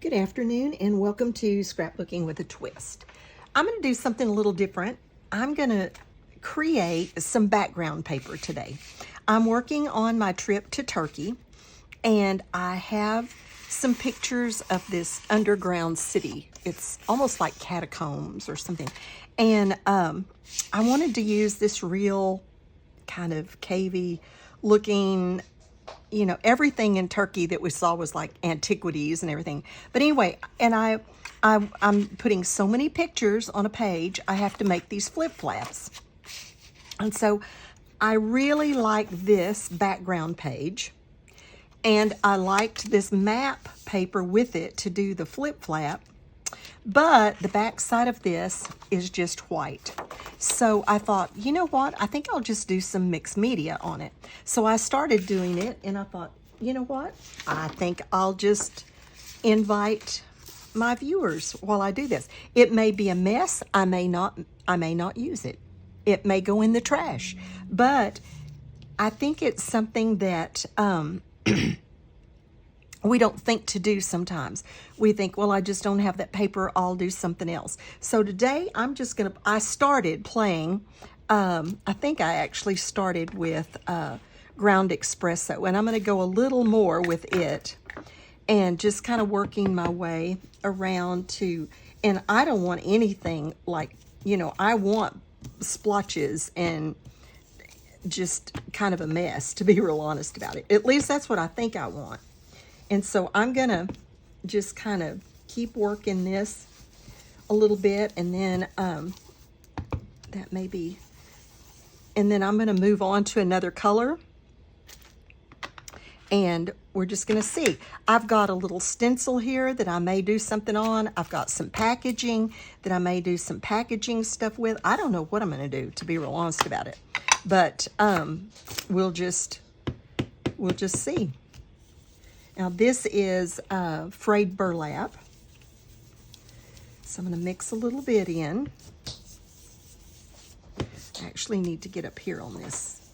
Good afternoon and welcome to Scrapbooking with a Twist. I'm going to do something a little different. I'm going to create some background paper today. I'm working on my trip to Turkey and I have some pictures of this underground city. It's almost like catacombs or something. And I wanted to use this real kind of cavey looking, everything in Turkey that we saw was like antiquities and everything. But anyway, and I'm putting so many pictures on a page, I have to make these flip flaps. And so I really like this background page. And I liked this map paper with it to do the flip flap. But the back side of this is just white. So I thought, you know what? I think I'll just do some mixed media on it. So I started doing it and I thought, you know what? I think I'll just invite my viewers while I do this. It may be a mess. I may not use it. It may go in the trash. But I think it's something that we don't think to do sometimes. We think, well, I just don't have that paper, I'll do something else. So today I started playing, I think I actually started with ground espresso, and I'm gonna go a little more with it and just kind of working my way around to, and I don't want anything like, I want splotches and just kind of a mess, to be real honest about it. At least that's what I think I want. And so I'm going to just kind of keep working this a little bit, and then that may be, and then I'm going to move on to another color, and we're just going to see. I've got a little stencil here that I may do something on. I've got some packaging that I may do some packaging stuff with. I don't know what I'm going to do, to be real honest about it, but we'll just see. Now this is frayed burlap, so I'm going to mix a little bit in. I actually need to get up here on this.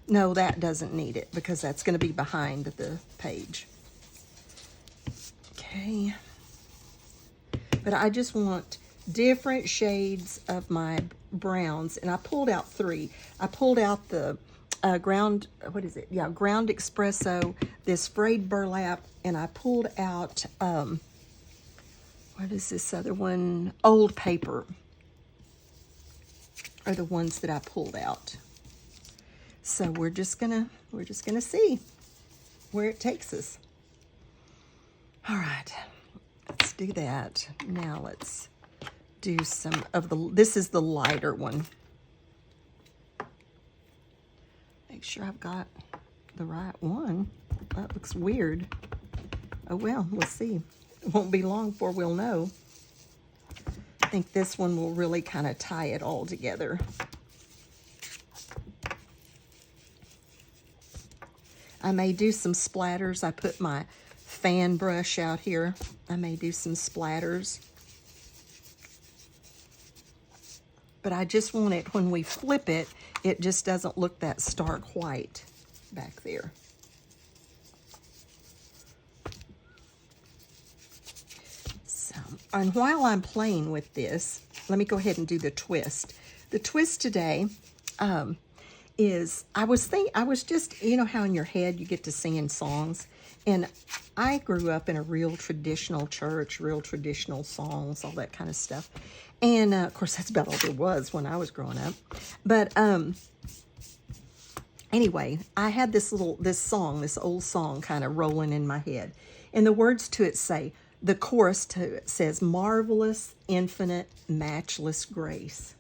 No, that doesn't need it because that's going to be behind the page. Okay. But I just want different shades of my browns, and I pulled out 3. I pulled out the ground espresso, this frayed burlap, and I pulled out, what is this other one? Old paper are the ones that I pulled out. So we're just gonna see where it takes us. All right, let's do that. Now let's do some of this is the lighter one. Make sure I've got the right one. That looks weird. Oh well, we'll see. It won't be long before we'll know. I think this one will really kind of tie it all together. I may do some splatters. I put my fan brush out here. I may do some splatters. But I just want it, when we flip it, it just doesn't look that stark white back there. So, and while I'm playing with this, let me go ahead and do the twist. The twist today is, I was just, how in your head you get to singing songs. And I grew up in a real traditional church, real traditional songs, all that kind of stuff. And of course, that's about all there was when I was growing up. But anyway, I had this old song kind of rolling in my head. And the words to it say, the chorus to it says, marvelous, infinite, matchless grace.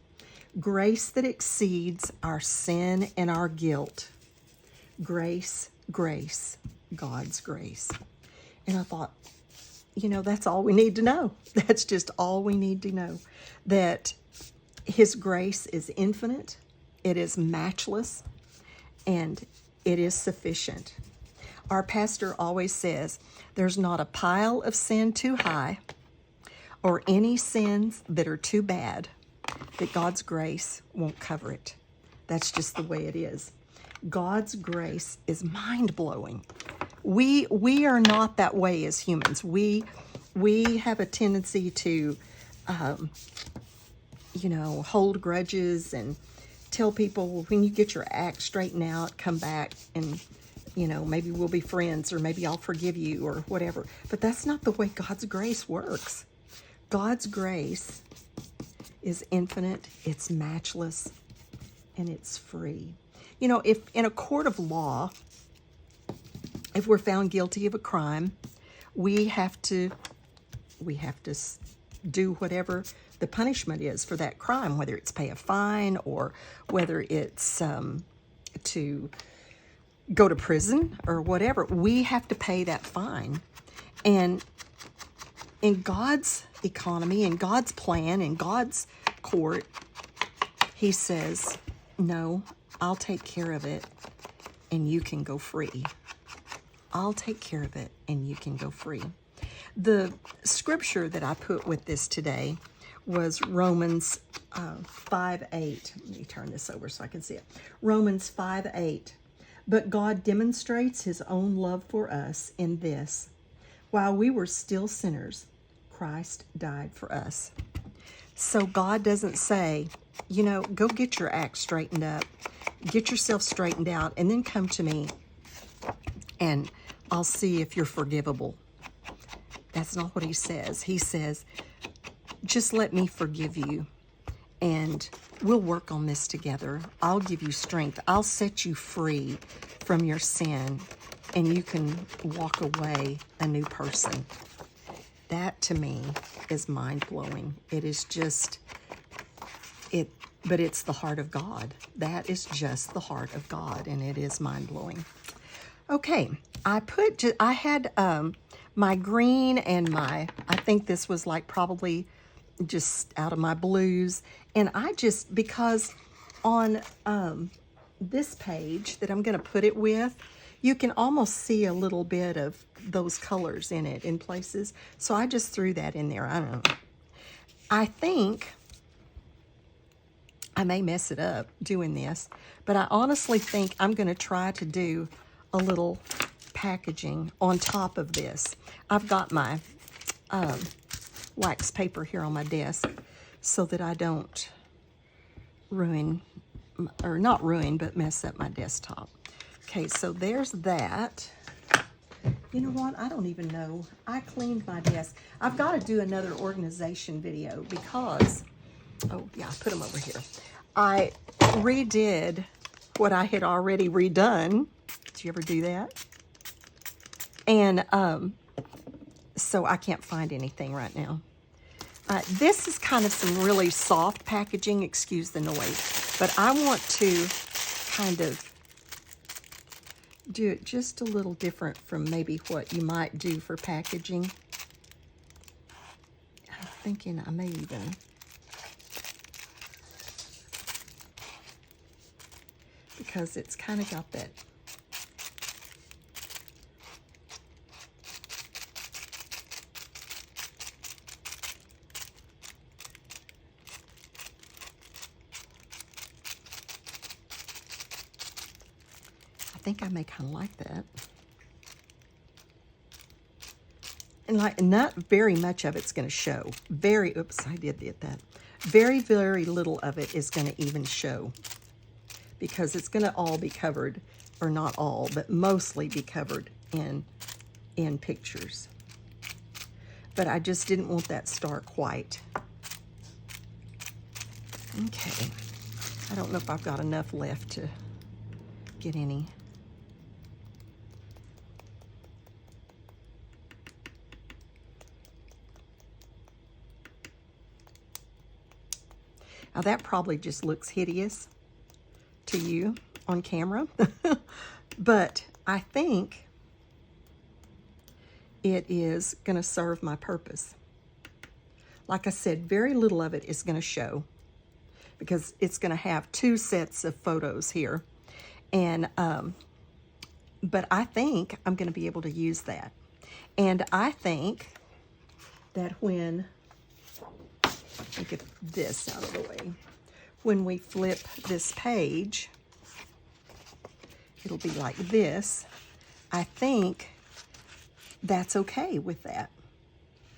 Grace that exceeds our sin and our guilt. Grace, grace, God's grace. And I thought, that's all we need to know. That's just all we need to know. That His grace is infinite, it is matchless, and it is sufficient. Our pastor always says, there's not a pile of sin too high or any sins that are too bad that God's grace won't cover it. That's just the way it is. God's grace is mind-blowing. We are not that way as humans. We have a tendency to, you know, hold grudges and tell people, well, when you get your act straightened out, come back and, you know, maybe we'll be friends, or maybe I'll forgive you, or whatever. But that's not the way God's grace works. God's grace is infinite, it's matchless, and it's free. You know, if in a court of law, if we're found guilty of a crime, we have to do whatever the punishment is for that crime, whether it's pay a fine or whether it's to go to prison or whatever. We have to pay that fine. And in God's economy, in God's plan, in God's court, he says, no, I'll take care of it and you can go free. I'll take care of it and you can go free. The scripture that I put with this today was Romans 5:8. Let me turn this over so I can see it. Romans 5:8. But God demonstrates his own love for us in this: while we were still sinners, Christ died for us. So God doesn't say, you know, go get your act straightened up, get yourself straightened out, and then come to me and I'll see if you're forgivable. That's not what he says. He says, just let me forgive you and we'll work on this together. I'll give you strength. I'll set you free from your sin and you can walk away a new person. That to me is mind-blowing. It is just, but it's the heart of God. That is just the heart of God, and it is mind-blowing. Okay, I had my green and I think this was like probably just out of my blues. And because on this page that I'm going to put it with, you can almost see a little bit of those colors in it in places. So I just threw that in there. I don't know. I think I may mess it up doing this, but I honestly think I'm going to try to do a little packaging on top of this. I've got my wax paper here on my desk so that I don't ruin, or not ruin, but mess up my desktop. Okay, so there's that. You know what? I don't even know. I cleaned my desk. I've got to do another organization video because, oh yeah, I put them over here. I redid what I had already redone. Did you ever do that? And so I can't find anything right now. This is kind of some really soft packaging, excuse the noise, but I want to kind of do it just a little different from maybe what you might do for packaging. I'm thinking I may even, because it's kind of got that I think I may kind of like that. And like not very much of it's going to show. Oops, I did that. Very, very little of it is going to even show because it's going to all be covered, or not all, but mostly be covered in pictures. But I just didn't want that stark white. Okay. I don't know if I've got enough left to get any. Now that probably just looks hideous to you on camera, but I think it is going to serve my purpose. Like I said, very little of it is going to show because it's going to have two sets of photos here. And, but I think I'm going to be able to use that. And I think that when, let me get this out of the way. When we flip this page, it'll be like this. I think that's okay with that.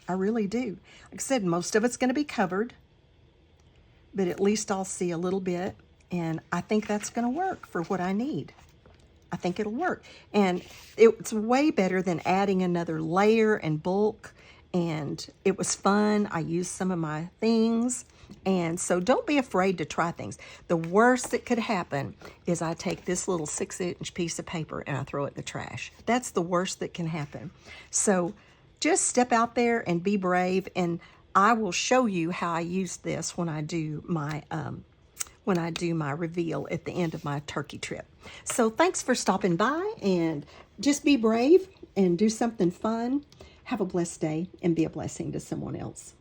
I really do. Like I said, most of it's going to be covered, but at least I'll see a little bit, and I think that's going to work for what I need. I think it'll work. And it's way better than adding another layer and bulk, and it was fun. I used some of my things, and so don't be afraid to try things. The worst that could happen is I take this little 6-inch piece of paper and I throw it in the trash. That's the worst that can happen. So just step out there and be brave, and I will show you how I use this when I do my reveal at the end of my turkey trip. So thanks for stopping by, and just be brave and do something fun. Have a blessed day and be a blessing to someone else.